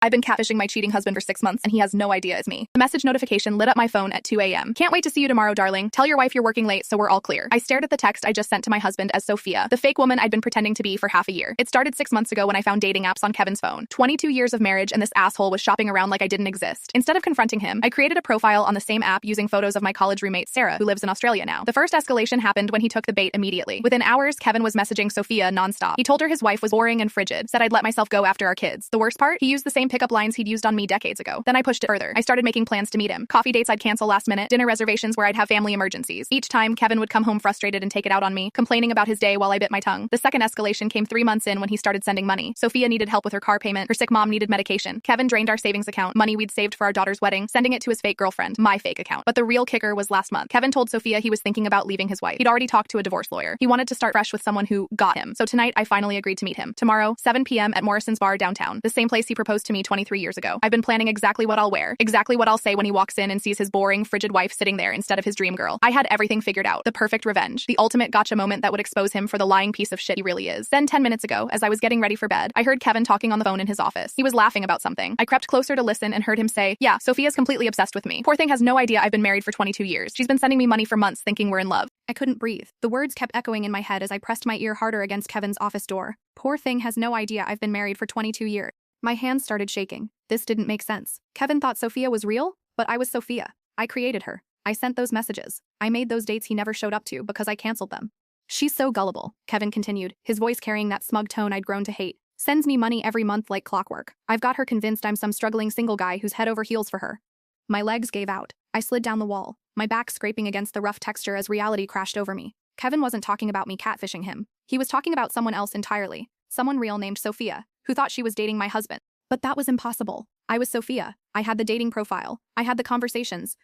I've been catfishing my cheating husband for 6 months, and he has no idea it's me. The message notification lit up my phone at 2 a.m. Can't wait to see you tomorrow, darling. Tell your wife you're working late so we're all clear. I stared at the text I just sent to my husband as Sophia, the fake woman I'd been pretending to be for half a year. It started 6 months ago when I found dating apps on Kevin's phone. 22 years of marriage, and this asshole was shopping around like I didn't exist. Instead of confronting him, I created a profile on the same app using photos of my college roommate Sarah, who lives in Australia now. The first escalation happened when he took the bait immediately. Within hours, Kevin was messaging Sophia nonstop. He told her his wife was boring and frigid, said I'd let myself go after our kids. The worst part? He used the same pickup lines he'd used on me decades ago. Then I pushed it further. I started making plans to meet him. Coffee dates I'd cancel last minute, dinner reservations where I'd have family emergencies. Each time, Kevin would come home frustrated and take it out on me, complaining about his day while I bit my tongue. The second escalation came 3 months in when he started sending money. Sophia needed help with her car payment. Her sick mom needed medication. Kevin drained our savings account, money we'd saved for our daughter's wedding, sending it to his fake girlfriend, my fake account. But the real kicker was last month. Kevin told Sophia he was thinking about leaving his wife. He'd already talked to a divorce lawyer. He wanted to start fresh with someone who got him. So tonight, I finally agreed to meet him. Tomorrow, 7 p.m. at Morrison's Bar downtown, the same place he proposed to me 23 years ago. I've been planning exactly what I'll wear, exactly what I'll say when he walks in and sees his boring, frigid wife sitting there instead of his dream girl. I had everything figured out. The perfect revenge. The ultimate gotcha moment that would expose him for the lying piece of shit he really is. Then 10 minutes ago, as I was getting ready for bed, I heard Kevin talking on the phone in his office. He was laughing about something. I crept closer to listen and heard him say, "Yeah, Sophia's completely obsessed with me. Poor thing has no idea I've been married for 22 years. She's been sending me money for months thinking we're in love." I couldn't breathe. The words kept echoing in my head as I pressed my ear harder against Kevin's office door. Poor thing has no idea I've been married for 22 years. My hands started shaking. This didn't make sense. Kevin thought Sophia was real, but I was Sophia. I created her. I sent those messages. I made those dates he never showed up to because I canceled them. "She's so gullible," Kevin continued, his voice carrying that smug tone I'd grown to hate. "Sends me money every month like clockwork. I've got her convinced I'm some struggling single guy who's head over heels for her." My legs gave out. I slid down the wall, my back scraping against the rough texture as reality crashed over me. Kevin wasn't talking about me catfishing him. He was talking about someone else entirely. Someone real named Sophia, who thought she was dating my husband. But that was impossible. I was Sophia. I had the dating profile. I had the conversations.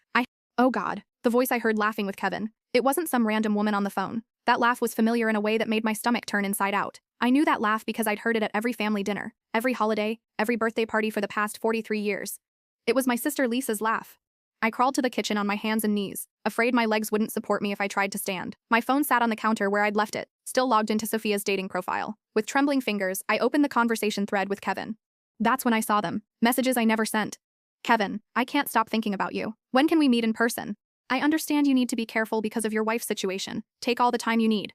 Oh God, the voice I heard laughing with Kevin. It wasn't some random woman on the phone. That laugh was familiar in a way that made my stomach turn inside out. I knew that laugh because I'd heard it at every family dinner, every holiday, every birthday party for the past 43 years. It was my sister Lisa's laugh. I crawled to the kitchen on my hands and knees, afraid my legs wouldn't support me if I tried to stand. My phone sat on the counter where I'd left it, still logged into Sophia's dating profile. With trembling fingers, I opened the conversation thread with Kevin. That's when I saw them. Messages I never sent. "Kevin, I can't stop thinking about you. When can we meet in person? I understand you need to be careful because of your wife's situation. Take all the time you need.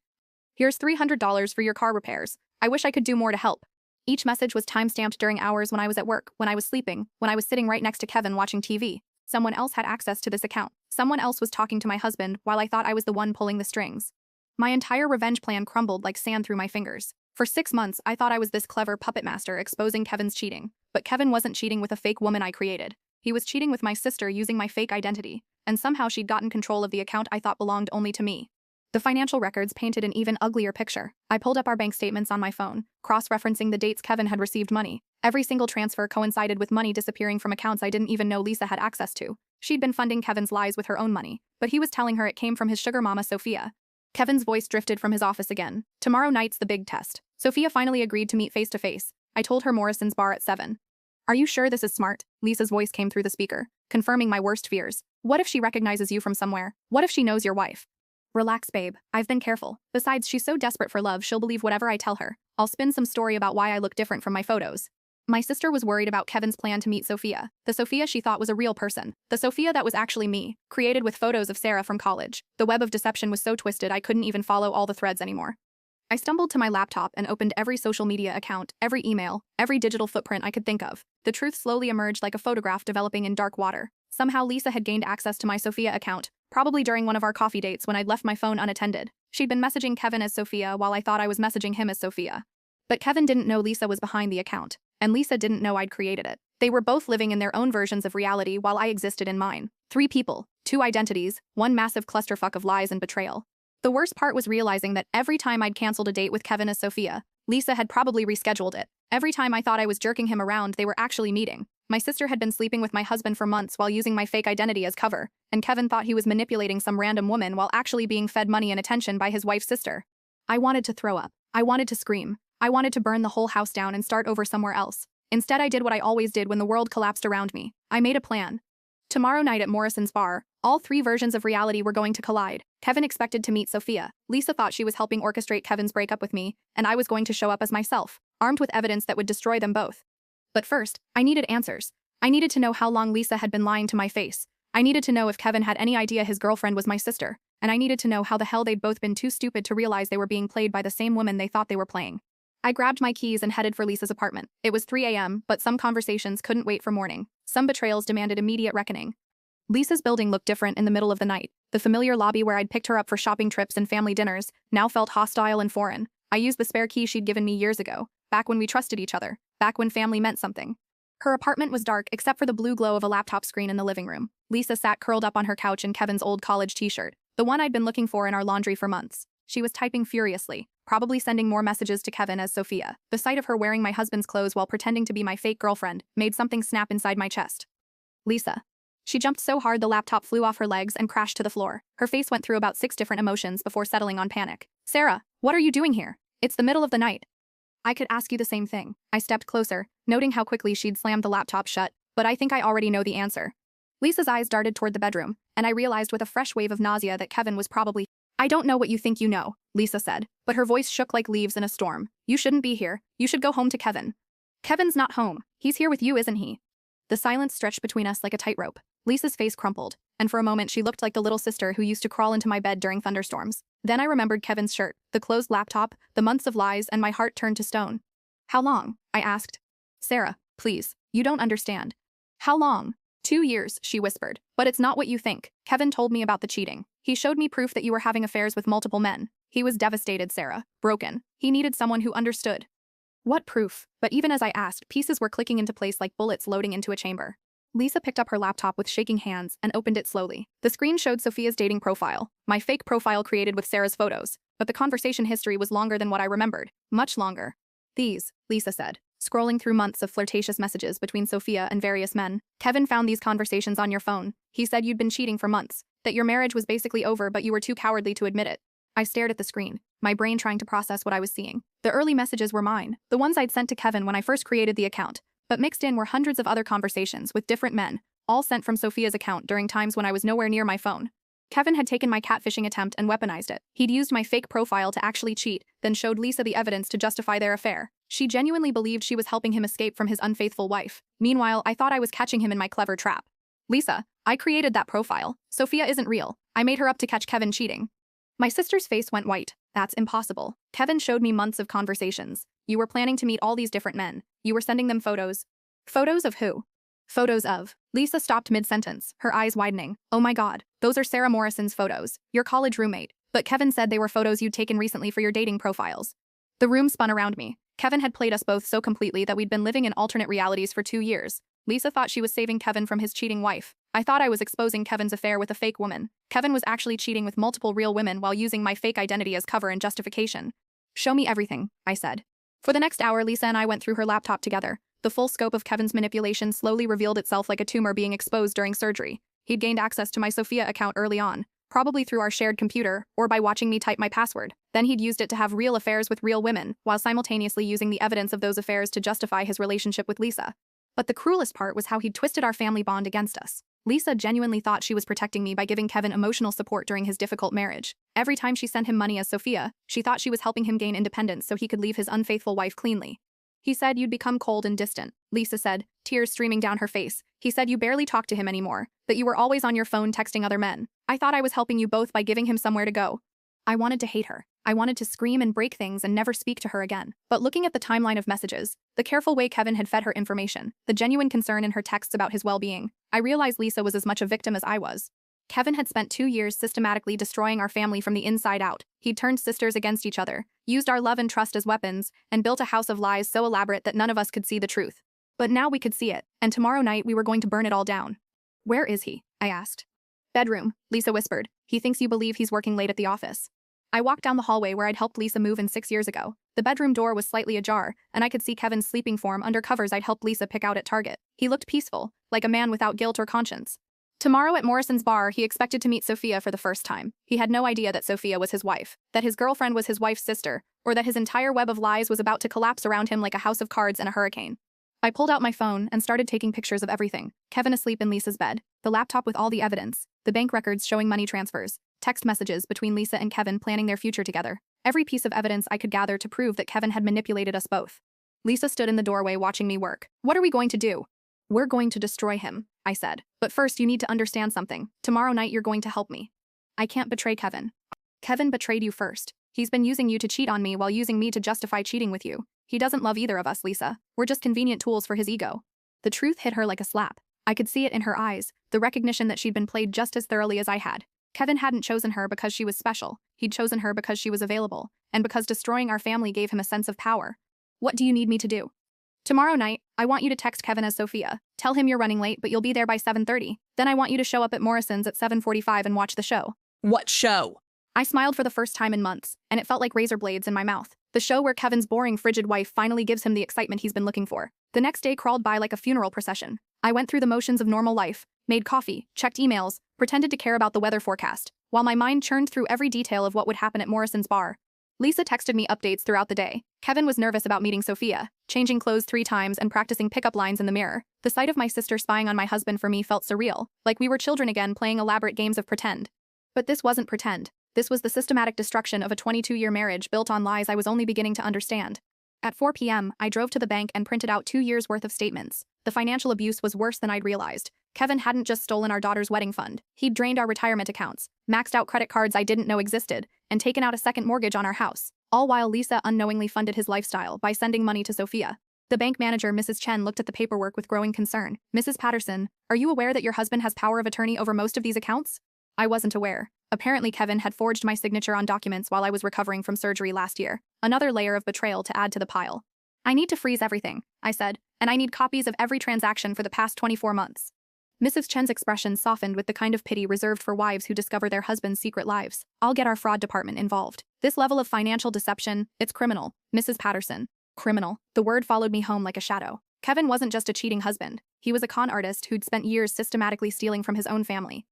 Here's $300 for your car repairs. I wish I could do more to help." Each message was timestamped during hours when I was at work, when I was sleeping, when I was sitting right next to Kevin watching TV. Someone else had access to this account. Someone else was talking to my husband while I thought I was the one pulling the strings. My entire revenge plan crumbled like sand through my fingers. For 6 months, I thought I was this clever puppet master exposing Kevin's cheating. But Kevin wasn't cheating with a fake woman I created. He was cheating with my sister using my fake identity. And somehow she'd gotten control of the account I thought belonged only to me. The financial records painted an even uglier picture. I pulled up our bank statements on my phone, cross-referencing the dates Kevin had received money. Every single transfer coincided with money disappearing from accounts I didn't even know Lisa had access to. She'd been funding Kevin's lies with her own money, but he was telling her it came from his sugar mama Sophia. Kevin's voice drifted from his office again. "Tomorrow night's the big test." Sophia finally agreed to meet face-to-face. I told her Morrison's Bar at 7. "Are you sure this is smart?" Lisa's voice came through the speaker, confirming my worst fears. "What if she recognizes you from somewhere? What if she knows your wife?" "Relax, babe. I've been careful. Besides, she's so desperate for love she'll believe whatever I tell her. I'll spin some story about why I look different from my photos." My sister was worried about Kevin's plan to meet Sophia. The Sophia she thought was a real person. The Sophia that was actually me, created with photos of Sarah from college. The web of deception was so twisted I couldn't even follow all the threads anymore. I stumbled to my laptop and opened every social media account, every email, every digital footprint I could think of. The truth slowly emerged like a photograph developing in dark water. Somehow Lisa had gained access to my Sophia account, probably during one of our coffee dates when I'd left my phone unattended. She'd been messaging Kevin as Sophia while I thought I was messaging him as Sophia. But Kevin didn't know Lisa was behind the account, and Lisa didn't know I'd created it. They were both living in their own versions of reality while I existed in mine. 3 people, 2 identities, one massive clusterfuck of lies and betrayal. The worst part was realizing that every time I'd canceled a date with Kevin as Sophia, Lisa had probably rescheduled it. Every time I thought I was jerking him around, they were actually meeting. My sister had been sleeping with my husband for months while using my fake identity as cover, and Kevin thought he was manipulating some random woman while actually being fed money and attention by his wife's sister. I wanted to throw up. I wanted to scream. I wanted to burn the whole house down and start over somewhere else. Instead, I did what I always did when the world collapsed around me. I made a plan. Tomorrow night at Morrison's Bar, all 3 versions of reality were going to collide. Kevin expected to meet Sophia. Lisa thought she was helping orchestrate Kevin's breakup with me, and I was going to show up as myself, armed with evidence that would destroy them both. But first, I needed answers. I needed to know how long Lisa had been lying to my face. I needed to know if Kevin had any idea his girlfriend was my sister, and I needed to know how the hell they'd both been too stupid to realize they were being played by the same woman they thought they were playing. I grabbed my keys and headed for Lisa's apartment. It was 3 a.m., but some conversations couldn't wait for morning. Some betrayals demanded immediate reckoning. Lisa's building looked different in the middle of the night. The familiar lobby where I'd picked her up for shopping trips and family dinners now felt hostile and foreign. I used the spare key she'd given me years ago, back when we trusted each other, back when family meant something. Her apartment was dark except for the blue glow of a laptop screen in the living room. Lisa sat curled up on her couch in Kevin's old college t-shirt, the one I'd been looking for in our laundry for months. She was typing furiously, probably sending more messages to Kevin as Sophia. The sight of her wearing my husband's clothes while pretending to be my fake girlfriend made something snap inside my chest. Lisa. She jumped so hard the laptop flew off her legs and crashed to the floor. Her face went through about 6 different emotions before settling on panic. Sarah, what are you doing here? It's the middle of the night. I could ask you the same thing. I stepped closer, noting how quickly she'd slammed the laptop shut, but I think I already know the answer. Lisa's eyes darted toward the bedroom, and I realized with a fresh wave of nausea that Kevin was probably— I don't know what you think you know, Lisa said, but her voice shook like leaves in a storm. You shouldn't be here. You should go home to Kevin. Kevin's not home. He's here with you, isn't he? The silence stretched between us like a tightrope. Lisa's face crumpled, and for a moment she looked like the little sister who used to crawl into my bed during thunderstorms. Then I remembered Kevin's shirt, the closed laptop, the months of lies, and my heart turned to stone. How long? I asked. Sarah, please, you don't understand. How long? 2 years, she whispered. But it's not what you think. Kevin told me about the cheating. He showed me proof that you were having affairs with multiple men. He was devastated, Sarah. Broken. He needed someone who understood. What proof? But even as I asked, pieces were clicking into place like bullets loading into a chamber. Lisa picked up her laptop with shaking hands and opened it slowly. The screen showed Sophia's dating profile, my fake profile created with Sarah's photos, but the conversation history was longer than what I remembered. Much longer. These, Lisa said, scrolling through months of flirtatious messages between Sophia and various men. Kevin found these conversations on your phone. He said you'd been cheating for months, that your marriage was basically over but you were too cowardly to admit it. I stared at the screen, my brain trying to process what I was seeing. The early messages were mine, the ones I'd sent to Kevin when I first created the account, but mixed in were hundreds of other conversations with different men, all sent from Sophia's account during times when I was nowhere near my phone. Kevin had taken my catfishing attempt and weaponized it. He'd used my fake profile to actually cheat, then showed Lisa the evidence to justify their affair. She genuinely believed she was helping him escape from his unfaithful wife. Meanwhile, I thought I was catching him in my clever trap. Lisa, I created that profile. Sophia isn't real. I made her up to catch Kevin cheating. My sister's face went white. That's impossible. Kevin showed me months of conversations. You were planning to meet all these different men. You were sending them photos. Photos of who? Photos of. Lisa stopped mid-sentence, her eyes widening. Oh my god, those are Sarah Morrison's photos, your college roommate. But Kevin said they were photos you'd taken recently for your dating profiles. The room spun around me. Kevin had played us both so completely that we'd been living in alternate realities for 2 years. Lisa thought she was saving Kevin from his cheating wife. I thought I was exposing Kevin's affair with a fake woman. Kevin was actually cheating with multiple real women while using my fake identity as cover and justification. Show me everything, I said. For the next hour, Lisa and I went through her laptop together. The full scope of Kevin's manipulation slowly revealed itself like a tumor being exposed during surgery. He'd gained access to my Sophia account early on, probably through our shared computer or by watching me type my password. Then he'd used it to have real affairs with real women, while simultaneously using the evidence of those affairs to justify his relationship with Lisa. But the cruelest part was how he'd twisted our family bond against us. Lisa genuinely thought she was protecting me by giving Kevin emotional support during his difficult marriage. Every time she sent him money as Sophia, she thought she was helping him gain independence so he could leave his unfaithful wife cleanly. He said you'd become cold and distant, Lisa said, tears streaming down her face. He said you barely talked to him anymore, that you were always on your phone texting other men. I thought I was helping you both by giving him somewhere to go. I wanted to hate her. I wanted to scream and break things and never speak to her again. But looking at the timeline of messages, the careful way Kevin had fed her information, the genuine concern in her texts about his well-being, I realized Lisa was as much a victim as I was. Kevin had spent 2 years systematically destroying our family from the inside out. He'd turned sisters against each other, used our love and trust as weapons, and built a house of lies so elaborate that none of us could see the truth. But now we could see it, and tomorrow night we were going to burn it all down. Where is he? I asked. Bedroom, Lisa whispered. He thinks you believe he's working late at the office. I walked down the hallway where I'd helped Lisa move in 6 years ago. The bedroom door was slightly ajar, and I could see Kevin's sleeping form under covers I'd helped Lisa pick out at Target. He looked peaceful, like a man without guilt or conscience. Tomorrow at Morrison's bar, he expected to meet Sophia for the first time. He had no idea that Sophia was his wife, that his girlfriend was his wife's sister, or that his entire web of lies was about to collapse around him like a house of cards in a hurricane. I pulled out my phone and started taking pictures of everything. Kevin asleep in Lisa's bed, the laptop with all the evidence, the bank records showing money transfers, text messages between Lisa and Kevin planning their future together. Every piece of evidence I could gather to prove that Kevin had manipulated us both. Lisa stood in the doorway watching me work. What are we going to do? We're going to destroy him, I said. But first you need to understand something. Tomorrow night you're going to help me. I can't betray Kevin. Kevin betrayed you first. He's been using you to cheat on me while using me to justify cheating with you. He doesn't love either of us, Lisa. We're just convenient tools for his ego. The truth hit her like a slap. I could see it in her eyes, the recognition that she'd been played just as thoroughly as I had. Kevin hadn't chosen her because she was special. He'd chosen her because she was available, and because destroying our family gave him a sense of power. What do you need me to do? Tomorrow night, I want you to text Kevin as Sophia. Tell him you're running late, but you'll be there by 7:30. Then I want you to show up at Morrison's at 7:45 and watch the show. What show? I smiled for the first time in months, and it felt like razor blades in my mouth. The show where Kevin's boring, frigid wife finally gives him the excitement he's been looking for. The next day crawled by like a funeral procession. I went through the motions of normal life, made coffee, checked emails, pretended to care about the weather forecast, while my mind churned through every detail of what would happen at Morrison's bar. Lisa texted me updates throughout the day. Kevin was nervous about meeting Sophia, changing clothes 3 times and practicing pickup lines in the mirror. The sight of my sister spying on my husband for me felt surreal, like we were children again playing elaborate games of pretend. But this wasn't pretend. This was the systematic destruction of a 22-year marriage built on lies I was only beginning to understand. At 4 p.m., I drove to the bank and printed out 2 years' worth of statements. The financial abuse was worse than I'd realized. Kevin hadn't just stolen our daughter's wedding fund. He'd drained our retirement accounts, maxed out credit cards I didn't know existed, and taken out a second mortgage on our house, all while Lisa unknowingly funded his lifestyle by sending money to Sophia. The bank manager, Mrs. Chen, looked at the paperwork with growing concern. Mrs. Patterson, are you aware that your husband has power of attorney over most of these accounts? I wasn't aware. Apparently Kevin had forged my signature on documents while I was recovering from surgery last year. Another layer of betrayal to add to the pile. I need to freeze everything, I said, and I need copies of every transaction for the past 24 months. Mrs. Chen's expression softened with the kind of pity reserved for wives who discover their husband's secret lives. I'll get our fraud department involved. This level of financial deception, it's criminal. Mrs. Patterson. Criminal. The word followed me home like a shadow. Kevin wasn't just a cheating husband. He was a con artist who'd spent years systematically stealing from his own family.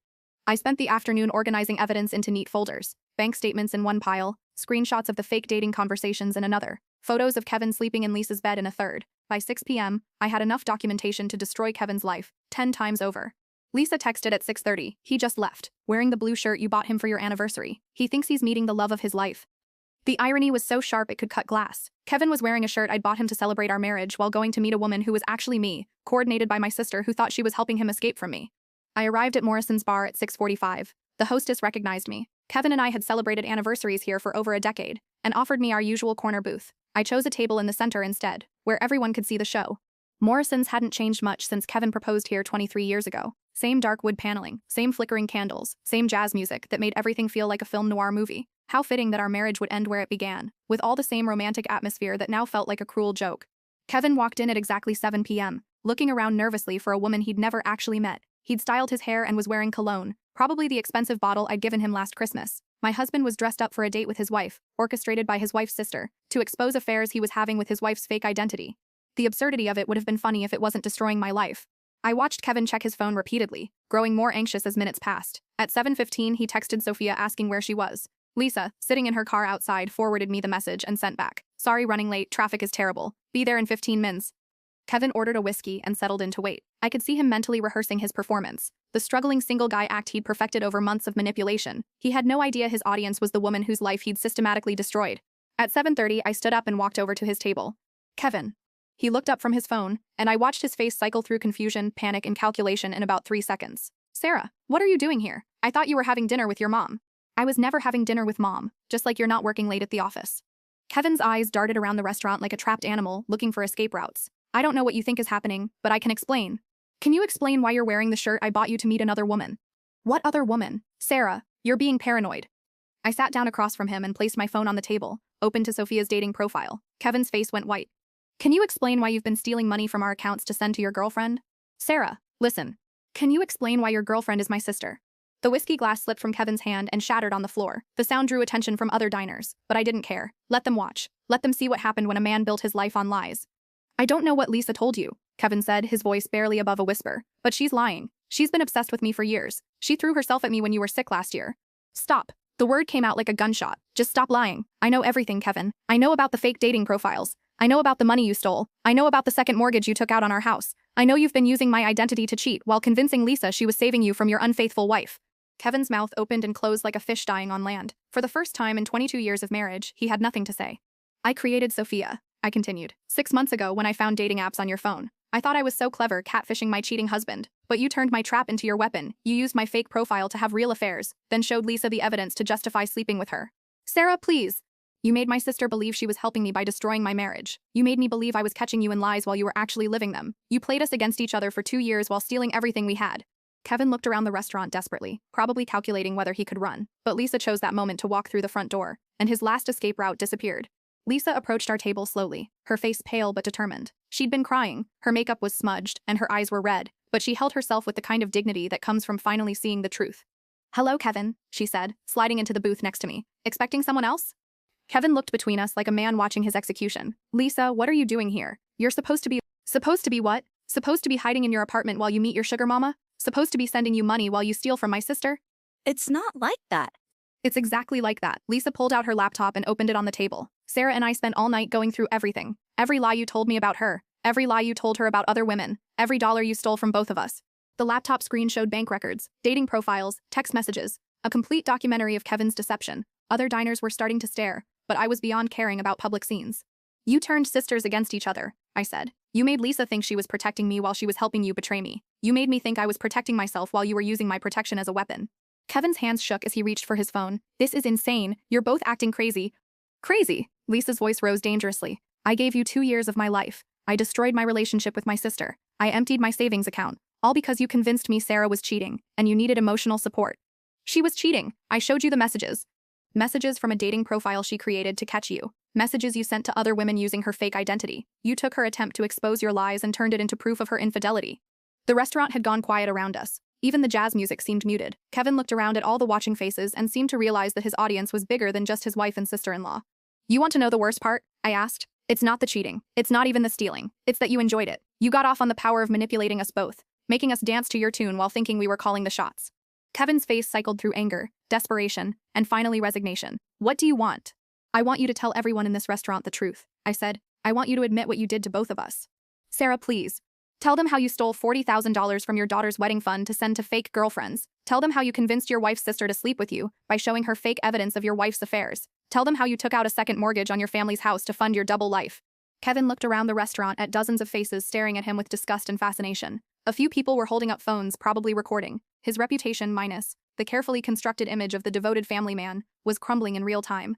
I spent the afternoon organizing evidence into neat folders. Bank statements in one pile, screenshots of the fake dating conversations in another, photos of Kevin sleeping in Lisa's bed in a third. By 6 p.m., I had enough documentation to destroy Kevin's life, 10 times over. Lisa texted at 6:30. He just left, wearing the blue shirt you bought him for your anniversary. He thinks he's meeting the love of his life. The irony was so sharp it could cut glass. Kevin was wearing a shirt I'd bought him to celebrate our marriage while going to meet a woman who was actually me, coordinated by my sister who thought she was helping him escape from me. I arrived at Morrison's bar at 6:45. The hostess recognized me. Kevin and I had celebrated anniversaries here for over a decade, and offered me our usual corner booth. I chose a table in the center instead, where everyone could see the show. Morrison's hadn't changed much since Kevin proposed here 23 years ago. Same dark wood paneling, same flickering candles, same jazz music that made everything feel like a film noir movie. How fitting that our marriage would end where it began, with all the same romantic atmosphere that now felt like a cruel joke. Kevin walked in at exactly 7 p.m., looking around nervously for a woman he'd never actually met. He'd styled his hair and was wearing cologne, probably the expensive bottle I'd given him last Christmas. My husband was dressed up for a date with his wife, orchestrated by his wife's sister, to expose affairs he was having with his wife's fake identity. The absurdity of it would have been funny if it wasn't destroying my life. I watched Kevin check his phone repeatedly, growing more anxious as minutes passed. At 7:15, he texted Sophia asking where she was. Lisa, sitting in her car outside, forwarded me the message and sent back. Sorry, running late, traffic is terrible. Be there in 15 minutes. Kevin ordered a whiskey and settled in to wait. I could see him mentally rehearsing his performance, the struggling single guy act he'd perfected over months of manipulation. He had no idea his audience was the woman whose life he'd systematically destroyed. At 7:30, I stood up and walked over to his table. Kevin. He looked up from his phone, and I watched his face cycle through confusion, panic, and calculation in about 3 seconds. Sarah, what are you doing here? I thought you were having dinner with your mom. I was never having dinner with Mom, just like you're not working late at the office. Kevin's eyes darted around the restaurant like a trapped animal, looking for escape routes. I don't know what you think is happening, but I can explain. Can you explain why you're wearing the shirt I bought you to meet another woman? What other woman? Sarah, you're being paranoid. I sat down across from him and placed my phone on the table, open to Sophia's dating profile. Kevin's face went white. Can you explain why you've been stealing money from our accounts to send to your girlfriend? Sarah, listen. Can you explain why your girlfriend is my sister? The whiskey glass slipped from Kevin's hand and shattered on the floor. The sound drew attention from other diners, but I didn't care. Let them watch. Let them see what happened when a man built his life on lies. I don't know what Lisa told you, Kevin said, his voice barely above a whisper, but she's lying. She's been obsessed with me for years. She threw herself at me when you were sick last year. Stop. The word came out like a gunshot. Just stop lying. I know everything, Kevin. I know about the fake dating profiles. I know about the money you stole. I know about the second mortgage you took out on our house. I know you've been using my identity to cheat while convincing Lisa she was saving you from your unfaithful wife. Kevin's mouth opened and closed like a fish dying on land. For the first time in 22 years of marriage, he had nothing to say. I created Sophia. I continued. 6 months ago, when I found dating apps on your phone, I thought I was so clever catfishing my cheating husband, but you turned my trap into your weapon. You used my fake profile to have real affairs, then showed Lisa the evidence to justify sleeping with her. Sarah, please. You made my sister believe she was helping me by destroying my marriage. You made me believe I was catching you in lies while you were actually living them. You played us against each other for 2 years while stealing everything we had. Kevin looked around the restaurant desperately, probably calculating whether he could run, but Lisa chose that moment to walk through the front door, and his last escape route disappeared. Lisa approached our table slowly, her face pale but determined. She'd been crying, her makeup was smudged, and her eyes were red, but she held herself with the kind of dignity that comes from finally seeing the truth. "Hello, Kevin," she said, sliding into the booth next to me. "Expecting someone else?" Kevin looked between us like a man watching his execution. "Lisa, what are you doing here? You're supposed to be what? Supposed to be hiding in your apartment while you meet your sugar mama? Supposed to be sending you money while you steal from my sister?" It's not like that. It's exactly like that. Lisa pulled out her laptop and opened it on the table. "Sarah and I spent all night going through everything. Every lie you told me about her. Every lie you told her about other women. Every dollar you stole from both of us." The laptop screen showed bank records, dating profiles, text messages, a complete documentary of Kevin's deception. Other diners were starting to stare, but I was beyond caring about public scenes. "You turned sisters against each other," I said. "You made Lisa think she was protecting me while she was helping you betray me. You made me think I was protecting myself while you were using my protection as a weapon." Kevin's hands shook as he reached for his phone. "This is insane. You're both acting crazy." "Crazy?" Lisa's voice rose dangerously. "I gave you 2 years of my life. I destroyed my relationship with my sister. I emptied my savings account. All because you convinced me Sarah was cheating, and you needed emotional support." "She was cheating. I showed you the messages." "Messages from a dating profile she created to catch you. Messages you sent to other women using her fake identity. You took her attempt to expose your lies and turned it into proof of her infidelity." The restaurant had gone quiet around us. Even the jazz music seemed muted. Kevin looked around at all the watching faces and seemed to realize that his audience was bigger than just his wife and sister-in-law. "You want to know the worst part?" I asked. "It's not the cheating. It's not even the stealing. It's that you enjoyed it. You got off on the power of manipulating us both, making us dance to your tune while thinking we were calling the shots." Kevin's face cycled through anger, desperation, and finally resignation. "What do you want?" "I want you to tell everyone in this restaurant the truth," I said. "I want you to admit what you did to both of us." "Sarah, please. Tell them how you stole $40,000 from your daughter's wedding fund to send to fake girlfriends. Tell them how you convinced your wife's sister to sleep with you by showing her fake evidence of your wife's affairs. Tell them how you took out a second mortgage on your family's house to fund your double life." Kevin looked around the restaurant at dozens of faces staring at him with disgust and fascination. A few people were holding up phones, probably recording. His reputation, minus the carefully constructed image of the devoted family man, was crumbling in real time.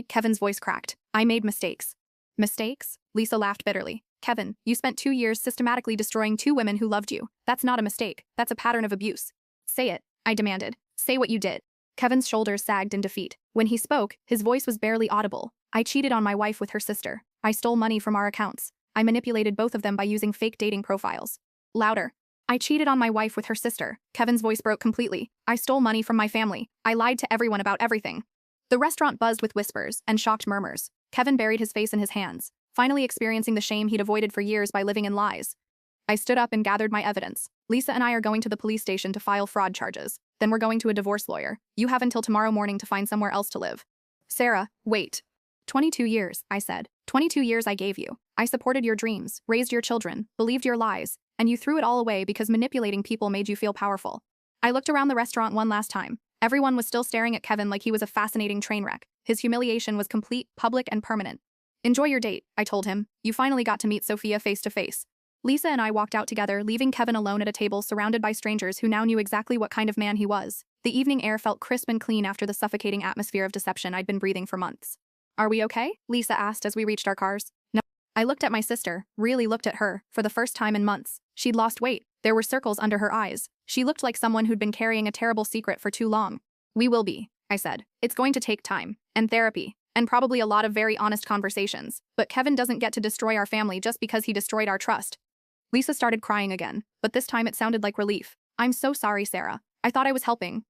Kevin's voice cracked. "I made mistakes." "Mistakes?" Lisa laughed bitterly. "Kevin, you spent 2 years systematically destroying 2 women who loved you. That's not a mistake. That's a pattern of abuse." "Say it," I demanded. "Say what you did." Kevin's shoulders sagged in defeat. When he spoke, his voice was barely audible. "I cheated on my wife with her sister. I stole money from our accounts. I manipulated both of them by using fake dating profiles." Louder. "I cheated on my wife with her sister." Kevin's voice broke completely. "I stole money from my family. I lied to everyone about everything." The restaurant buzzed with whispers and shocked murmurs. Kevin buried his face in his hands, finally experiencing the shame he'd avoided for years by living in lies. I stood up and gathered my evidence. "Lisa and I are going to the police station to file fraud charges. Then we're going to a divorce lawyer. You have until tomorrow morning to find somewhere else to live." "Sarah, wait." 22 years, I said. 22 years I gave you. I supported your dreams, raised your children, believed your lies, and you threw it all away because manipulating people made you feel powerful." I looked around the restaurant one last time. Everyone was still staring at Kevin like he was a fascinating train wreck. His humiliation was complete, public, and permanent. "Enjoy your date," I told him. "You finally got to meet Sophia face to face." Lisa and I walked out together, leaving Kevin alone at a table surrounded by strangers who now knew exactly what kind of man he was. The evening air felt crisp and clean after the suffocating atmosphere of deception I'd been breathing for months. "Are we okay?" Lisa asked as we reached our cars. "No." I looked at my sister, really looked at her, for the first time in months. She'd lost weight. There were circles under her eyes. She looked like someone who'd been carrying a terrible secret for too long. "We will be," I said. "It's going to take time, and therapy, and probably a lot of very honest conversations. But Kevin doesn't get to destroy our family just because he destroyed our trust." Lisa started crying again, but this time it sounded like relief. "I'm so sorry, Sarah. I thought I was helping.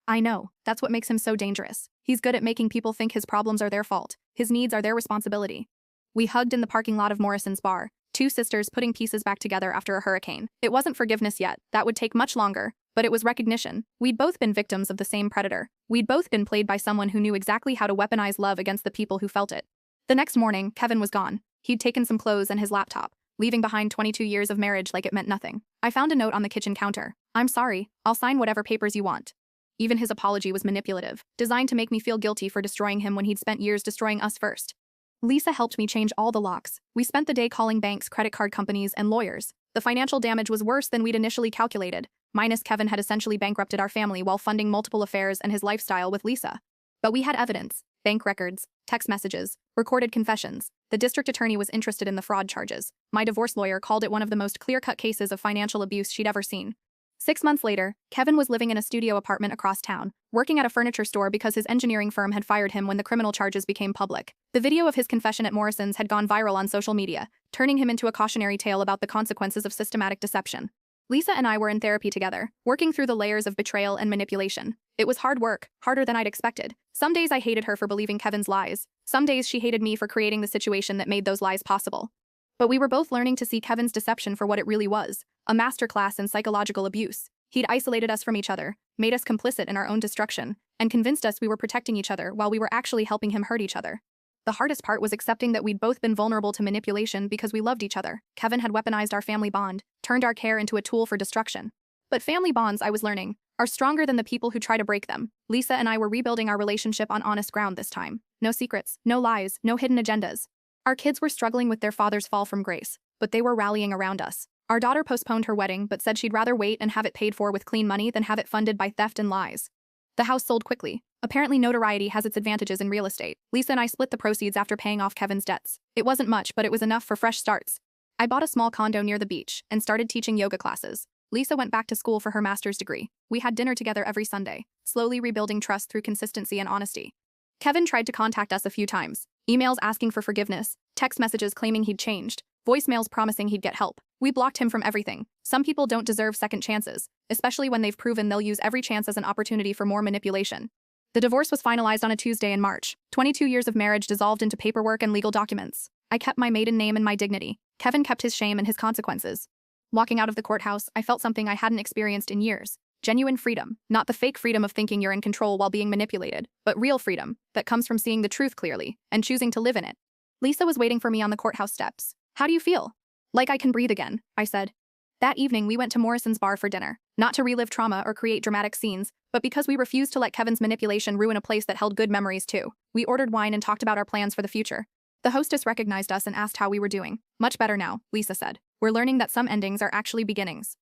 I know. That's what makes him so dangerous. He's good at making people think his problems are their fault. His needs are their responsibility." We hugged in the parking lot of Morrison's bar, 2 sisters putting pieces back together after a hurricane. It wasn't forgiveness yet. That would take much longer. But it was recognition. We'd both been victims of the same predator. We'd both been played by someone who knew exactly how to weaponize love against the people who felt it. The next morning, Kevin was gone. He'd taken some clothes and his laptop, leaving behind 22 years of marriage like it meant nothing. I found a note on the kitchen counter. "I'm sorry. I'll sign whatever papers you want." Even his apology was manipulative, designed to make me feel guilty for destroying him when he'd spent years destroying us first. Lisa helped me change all the locks. We spent the day calling banks, credit card companies, and lawyers. The financial damage was worse than we'd initially calculated. Minus Kevin had essentially bankrupted our family while funding multiple affairs and his lifestyle with Lisa. But we had evidence: bank records, text messages, recorded confessions. The district attorney was interested in the fraud charges. My divorce lawyer called it one of the most clear-cut cases of financial abuse she'd ever seen. 6 months later, Kevin was living in a studio apartment across town, working at a furniture store because his engineering firm had fired him when the criminal charges became public. The video of his confession at Morrison's had gone viral on social media, turning him into a cautionary tale about the consequences of systematic deception. Lisa and I were in therapy together, working through the layers of betrayal and manipulation. It was hard work, harder than I'd expected. Some days I hated her for believing Kevin's lies. Some days she hated me for creating the situation that made those lies possible. But we were both learning to see Kevin's deception for what it really was: a masterclass in psychological abuse. He'd isolated us from each other, made us complicit in our own destruction, and convinced us we were protecting each other while we were actually helping him hurt each other. The hardest part was accepting that we'd both been vulnerable to manipulation because we loved each other. Kevin had weaponized our family bond, turned our care into a tool for destruction. But family bonds, I was learning, are stronger than the people who try to break them. Lisa and I were rebuilding our relationship on honest ground this time. No secrets, no lies, no hidden agendas. Our kids were struggling with their father's fall from grace, but they were rallying around us. Our daughter postponed her wedding but said she'd rather wait and have it paid for with clean money than have it funded by theft and lies. The house sold quickly. Apparently notoriety has its advantages in real estate. Lisa and I split the proceeds after paying off Kevin's debts. It wasn't much, but it was enough for fresh starts. I bought a small condo near the beach and started teaching yoga classes. Lisa went back to school for her master's degree. We had dinner together every Sunday, slowly rebuilding trust through consistency and honesty. Kevin tried to contact us a few times. Emails asking for forgiveness, text messages claiming he'd changed, voicemails promising he'd get help. We blocked him from everything. Some people don't deserve second chances, especially when they've proven they'll use every chance as an opportunity for more manipulation. The divorce was finalized on a Tuesday in March. 22 years of marriage dissolved into paperwork and legal documents. I kept my maiden name and my dignity. Kevin kept his shame and his consequences. Walking out of the courthouse, I felt something I hadn't experienced in years. Genuine freedom. Not the fake freedom of thinking you're in control while being manipulated, but real freedom that comes from seeing the truth clearly and choosing to live in it. Lisa was waiting for me on the courthouse steps. "How do you feel?" "Like I can breathe again," I said. That evening, we went to Morrison's bar for dinner, not to relive trauma or create dramatic scenes, but because we refused to let Kevin's manipulation ruin a place that held good memories too. We ordered wine and talked about our plans for the future. The hostess recognized us and asked how we were doing. "Much better now," Lisa said. "We're learning that some endings are actually beginnings."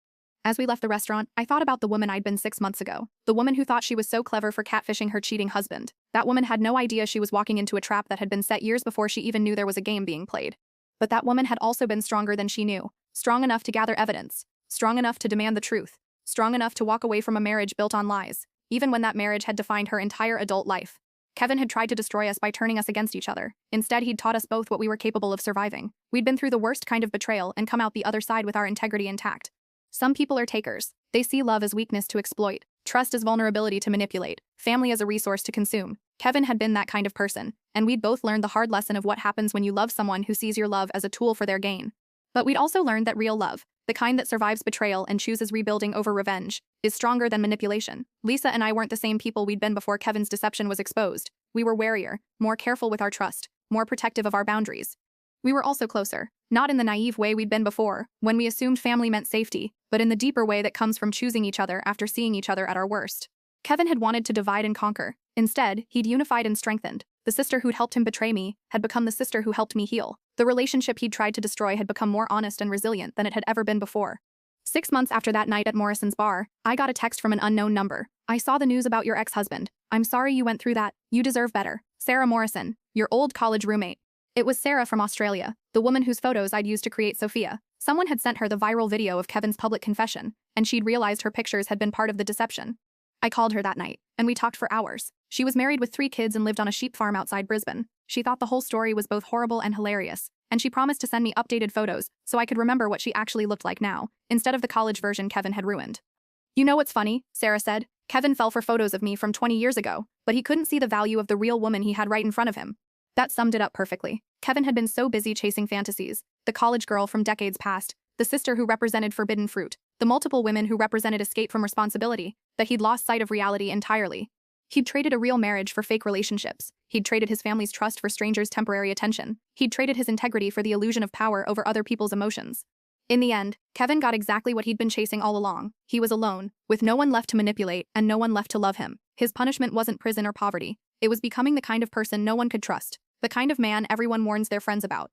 As we left the restaurant, I thought about the woman I'd been 6 months ago. The woman who thought she was so clever for catfishing her cheating husband. That woman had no idea she was walking into a trap that had been set years before she even knew there was a game being played. But that woman had also been stronger than she knew. Strong enough to gather evidence. Strong enough to demand the truth. Strong enough to walk away from a marriage built on lies, even when that marriage had defined her entire adult life. Kevin had tried to destroy us by turning us against each other. Instead, he'd taught us both what we were capable of surviving. We'd been through the worst kind of betrayal and come out the other side with our integrity intact. Some people are takers. They see love as weakness to exploit, trust as vulnerability to manipulate, family as a resource to consume. Kevin had been that kind of person, and we'd both learned the hard lesson of what happens when you love someone who sees your love as a tool for their gain. But we'd also learned that real love, the kind that survives betrayal and chooses rebuilding over revenge, is stronger than manipulation. Lisa and I weren't the same people we'd been before Kevin's deception was exposed. We were warier, more careful with our trust, more protective of our boundaries. We were also closer, not in the naive way we'd been before, when we assumed family meant safety, but in the deeper way that comes from choosing each other after seeing each other at our worst. Kevin had wanted to divide and conquer. Instead, he'd unified and strengthened. The sister who'd helped him betray me had become the sister who helped me heal. The relationship he'd tried to destroy had become more honest and resilient than it had ever been before. 6 months after that night at Morrison's bar, I got a text from an unknown number. "I saw the news about your ex-husband. I'm sorry you went through that. You deserve better. Sarah Morrison, your old college roommate." It was Sarah from Australia, the woman whose photos I'd used to create Sophia. Someone had sent her the viral video of Kevin's public confession, and she'd realized her pictures had been part of the deception. I called her that night, and we talked for hours. She was married with 3 kids and lived on a sheep farm outside Brisbane. She thought the whole story was both horrible and hilarious, and she promised to send me updated photos so I could remember what she actually looked like now, instead of the college version Kevin had ruined. "You know what's funny?" Sarah said. "Kevin fell for photos of me from 20 years ago, but he couldn't see the value of the real woman he had right in front of him." That summed it up perfectly. Kevin had been so busy chasing fantasies, the college girl from decades past, the sister who represented forbidden fruit, the multiple women who represented escape from responsibility, that he'd lost sight of reality entirely. He'd traded a real marriage for fake relationships. He'd traded his family's trust for strangers' temporary attention. He'd traded his integrity for the illusion of power over other people's emotions. In the end, Kevin got exactly what he'd been chasing all along. He was alone, with no one left to manipulate and no one left to love him. His punishment wasn't prison or poverty. It was becoming the kind of person no one could trust. The kind of man everyone warns their friends about.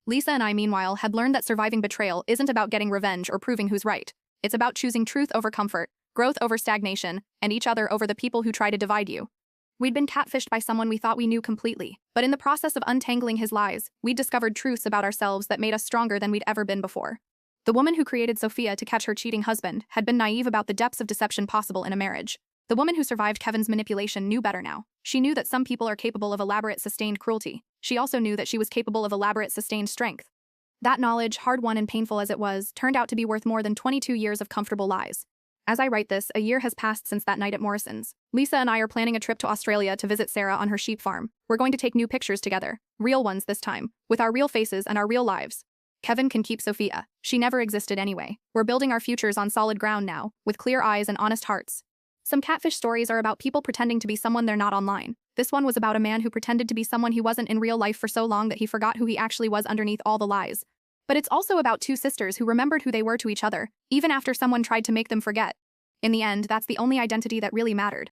Lisa and I, meanwhile, had learned that surviving betrayal isn't about getting revenge or proving who's right. It's about choosing truth over comfort, growth over stagnation, and each other over the people who try to divide you. We'd been catfished by someone we thought we knew completely, but in the process of untangling his lies, we'd discovered truths about ourselves that made us stronger than we'd ever been before. The woman who created Sophia to catch her cheating husband had been naive about the depths of deception possible in a marriage. The woman who survived Kevin's manipulation knew better now. She knew that some people are capable of elaborate, sustained cruelty. She also knew that she was capable of elaborate, sustained strength. That knowledge, hard-won and painful as it was, turned out to be worth more than 22 years of comfortable lies. As I write this, a year has passed since that night at Morrison's. Lisa and I are planning a trip to Australia to visit Sarah on her sheep farm. We're going to take new pictures together. Real ones this time, with our real faces and our real lives. Kevin can keep Sophia. She never existed anyway. We're building our futures on solid ground now, with clear eyes and honest hearts. Some catfish stories are about people pretending to be someone they're not online. This one was about a man who pretended to be someone he wasn't in real life for so long that he forgot who he actually was underneath all the lies. But it's also about two sisters who remembered who they were to each other, even after someone tried to make them forget. In the end, that's the only identity that really mattered.